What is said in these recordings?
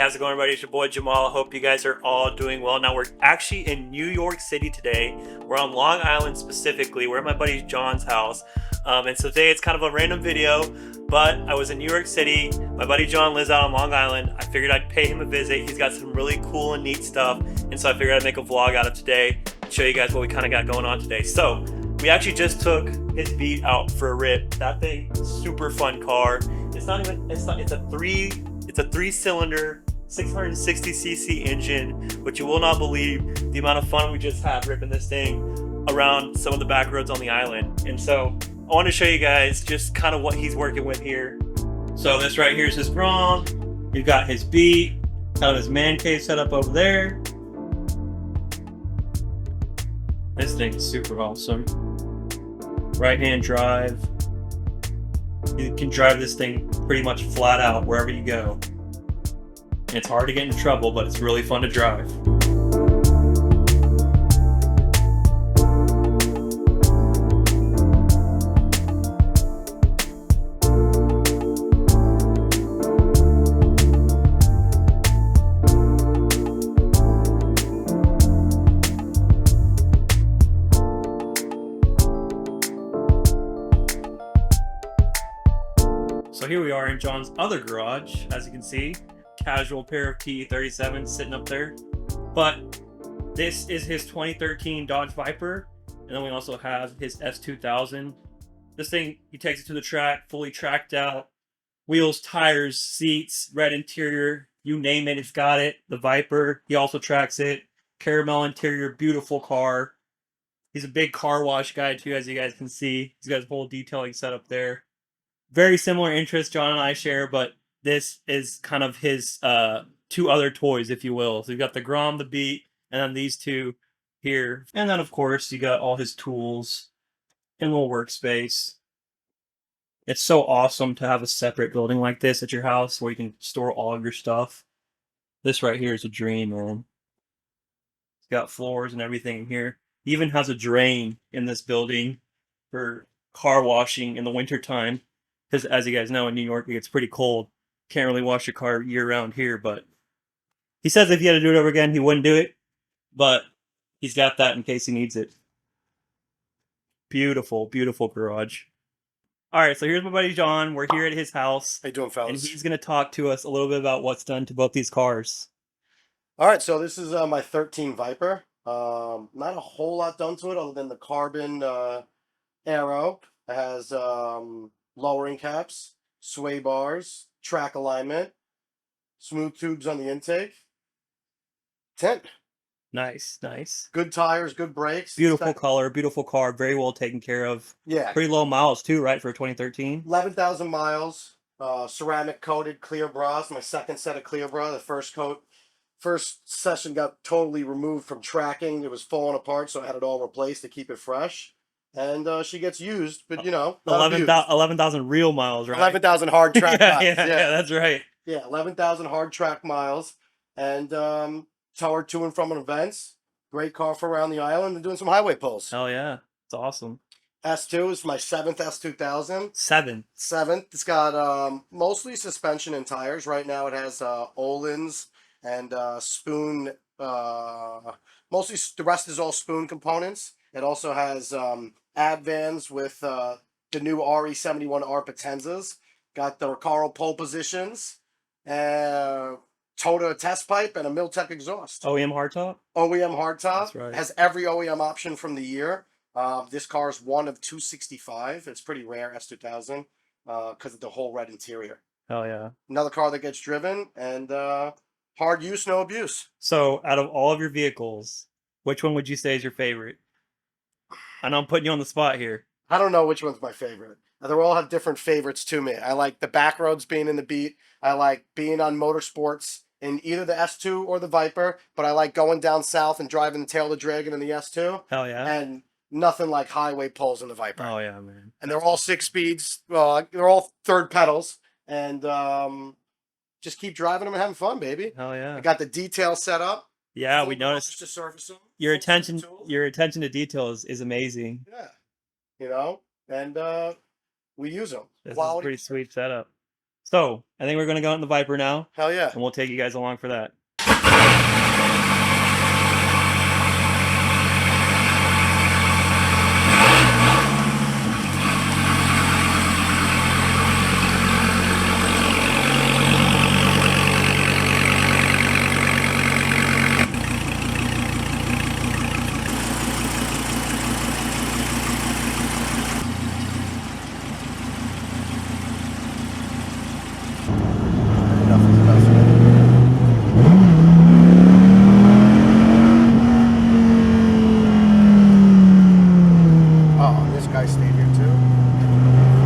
how's it going, everybody? It's your boy Jamal. I hope you guys are all doing well. Now, we're actually in New York City today. We're on Long Island specifically. We're at my buddy John's house. And so today it's kind of a random video, but I was in New York City. My buddy John lives out on Long Island. I figured I'd pay him a visit. He's got some really cool and neat stuff. And so I figured I'd make a vlog out of today and show you guys what we kind of got going on today. So we actually just took his Beat out for a rip. That thing, super fun car. It's a three-cylinder 660cc engine, but you will not believe the amount of fun we just had ripping this thing around some of the back roads on the island. And so I want to show you guys just kind of what he's working with here. So this right here is his Grom. You've got his Beat, kind of his man cave set up over there. This thing is super awesome. Right-hand drive. You can drive this thing pretty much flat out wherever you go. It's hard to get into trouble, but it's really fun to drive. So here we are in John's other garage, as you can see. Casual pair of TE-37s sitting up there. But this is his 2013 Dodge Viper. And then we also have his S2000. This thing, he takes it to the track, fully tracked out. Wheels, tires, seats, red interior, you name it, it's got it. The Viper, he also tracks it. Caramel interior, beautiful car. He's a big car wash guy too, as you guys can see. He's got his whole detailing set up there. Very similar interests John and I share, but this is kind of his two other toys, if you will. So you've got the Grom, the Beat, and then these two here. And then, of course, you got all his tools and little workspace. It's so awesome to have a separate building like this at your house where you can store all of your stuff. This right here is a dream, man. It's got floors and everything in here. He even has a drain in this building for car washing in the wintertime. Because as you guys know, in New York, it gets pretty cold. Can't really wash your car year-round here, but he says if he had to do it over again, he wouldn't do it. But he's got that in case he needs it. Beautiful, beautiful garage. All right, so here's my buddy John. We're here at his house. How you doing, fellas? And he's going to talk to us a little bit about what's done to both these cars. All right, so this is my 13 Viper. Not a whole lot done to it other than the carbon aero. It has lowering caps, sway bars, track alignment, smooth tubes on the intake, tint. Nice, nice. Good tires, good brakes. Beautiful color, beautiful car, very well taken care of. Yeah. Pretty low miles too, right, for 2013? 11,000 miles, ceramic coated clear bras. My second set of clear bra. The first session got totally removed from tracking. It was falling apart, so I had it all replaced to keep it fresh. And she gets used, but you know, 11,000 real miles, right? 11,000 hard track miles. Yeah, that's right. Yeah, 11,000 hard track miles, and tow her to and from events. Great car for around the island and doing some highway pulls. Hell yeah, it's awesome. S2 is my 7th S2000. Seventh. It's got mostly suspension and tires. Right now it has Öhlins and Spoon. Mostly the rest is all Spoon components. It also has Advans with the new RE71R Potenzas. Got the Recaro pole positions, Toda test pipe, and a Miltech exhaust. OEM hardtop? OEM hardtop. That's right. Has every OEM option from the year. This car is one of 265. It's pretty rare, S2000, because of the whole red interior. Hell yeah. Another car that gets driven, and hard use, no abuse. So out of all of your vehicles, which one would you say is your favorite? I know I'm putting you on the spot here. I don't know which one's my favorite. They all have different favorites to me. I like the back roads being in the Beat. I like being on motorsports in either the S2 or the Viper, but I like going down south and driving the tail of the Dragon in the S2. Hell yeah. And nothing like highway pulls in the Viper. Oh yeah, man. And they're all 6 speeds. They're all third pedals. And just keep driving them and having fun, baby. Hell yeah. I got the detail set up. Yeah, we noticed to surface them. your attention to detail is amazing. Yeah. You know, and we use them. This is a pretty sweet setup. So I think we're gonna go out in the Viper now, Hell yeah. and we'll take you guys along for that. Enough is enough. Oh, this guy stayed here too.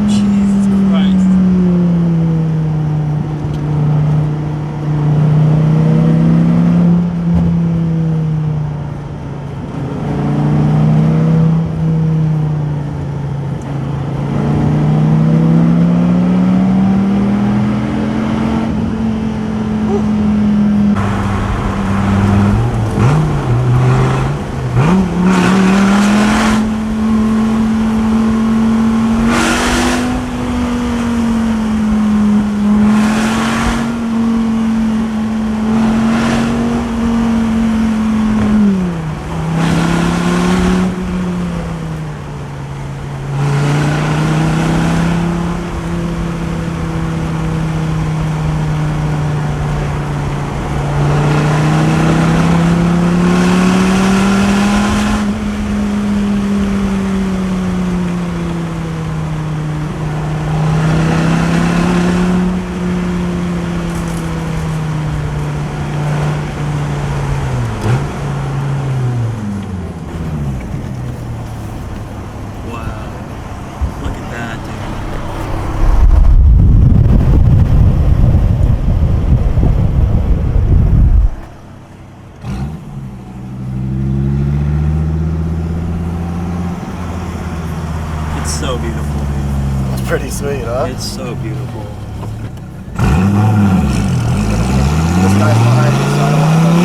Jesus Christ. Wow. Look at that, dude. It's so beautiful, dude. That's pretty sweet, huh? It's so beautiful. This guy's behind me, so I don't want to go.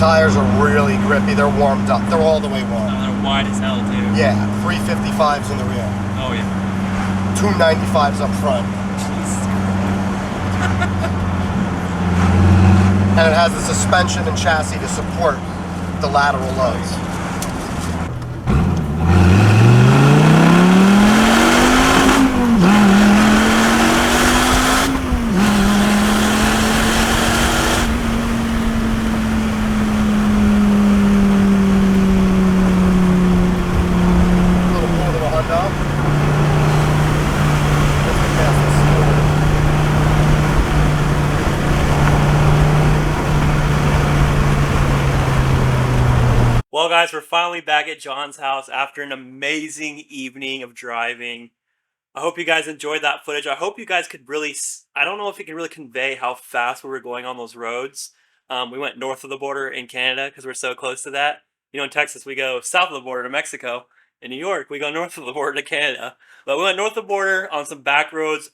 tires are really grippy. They're warmed up. They're all the way warm. They're wide as hell too. Yeah, 355s in the rear. Oh yeah. 295s up front. Jesus. And it has the suspension and chassis to support the lateral loads. Well, guys, we're finally back at John's house after an amazing evening of driving. I hope you guys enjoyed that footage. I hope you guys could really, I don't know if it can really convey how fast we were going on those roads. We went north of the border in Canada because we're so close to that. You know, in Texas, we go south of the border to Mexico. In New York, we go north of the border to Canada. But we went north of the border on some back roads.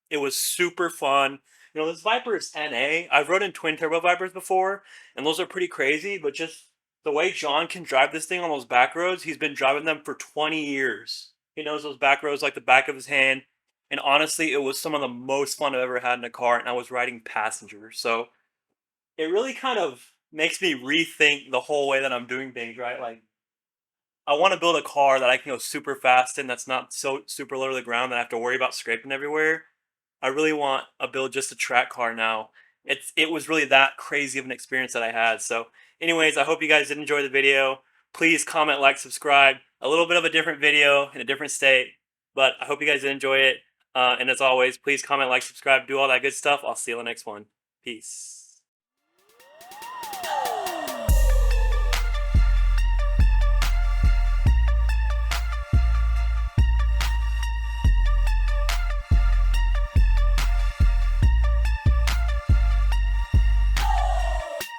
It was super fun. You know, this Viper is NA. I've rode in twin turbo Vipers before, and those are pretty crazy, but just the way John can drive this thing on those back roads, he's been driving them for 20 years. He knows those back roads like the back of his hand. And honestly, it was some of the most fun I've ever had in a car, and I was riding passenger. So it really kind of makes me rethink the whole way that I'm doing things, right? Like, I want to build a car that I can go super fast in that's not so super low to the ground that I have to worry about scraping everywhere. I really want a build just a track car now. It was really that crazy of an experience that I had. So, anyways, I hope you guys did enjoy the video. Please comment, like, subscribe. A little bit of a different video in a different state, but I hope you guys did enjoy it. And as always, please comment, like, subscribe, do all that good stuff. I'll see you in the next one. Peace.